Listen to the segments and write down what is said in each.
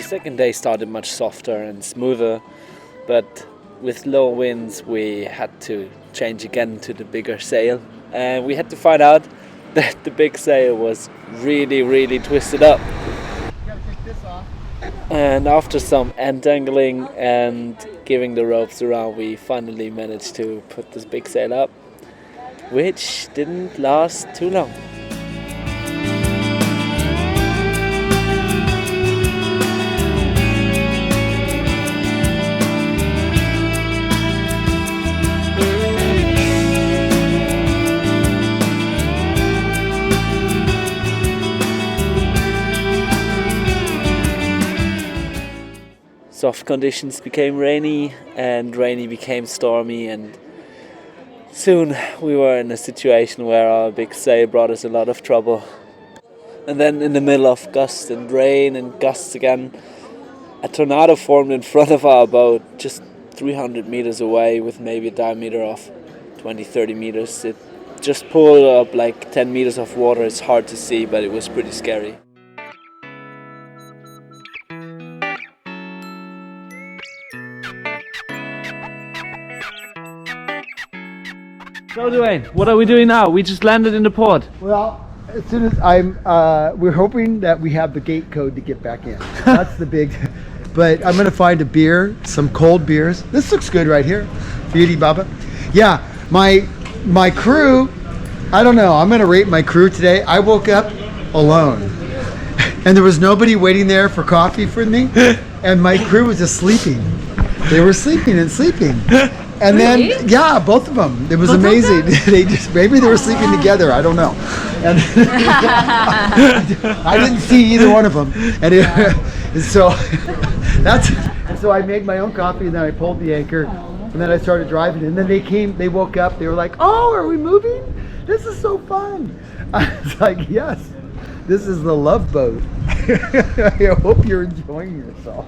second day started much softer and smoother, but with low winds we had to change again to the bigger sail, and we had to find out that the big sail was really twisted up. Gotta take this off. And after some entangling and giving the ropes around, we finally managed to put this big sail up, which didn't last too long. Soft conditions became rainy, and rainy became stormy, and soon we were in a situation where our big sail brought us a lot of trouble. And then in the middle of gusts and rain and gusts again, a tornado formed in front of our boat, just 300 meters away, with maybe a diameter of 20-30 meters. It just pulled up like 10 meters of water. It's hard to see, but it was pretty scary. So Dwayne, what are we doing now? We just landed in the port. Well, as soon as we're hoping that we have the gate code to get back in. That's the big, but I'm gonna find a beer, some cold beers. This looks good right here. Beauty Baba. Yeah, my crew, I don't know, I'm gonna rate my crew today. I woke up alone and there was nobody waiting there for coffee for me, and my crew was just sleeping. They were sleeping and sleeping. And really? then, yeah, both of them. It was amazing. They just, maybe they were sleeping together. I don't know. And I didn't see either one of them. And so so I made my own coffee, and then I pulled the anchor, and then I started driving. And then they woke up. They were like, "Oh, are we moving? This is so fun." I was like, "Yes, this is the love boat." I hope you're enjoying yourself.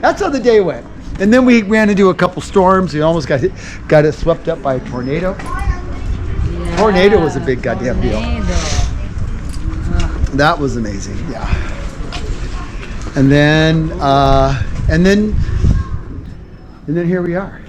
That's how the day went. And then we ran into a couple storms. We almost got it swept up by a tornado. Yeah, tornado was a big goddamn deal. That was amazing. Yeah. And then here we are.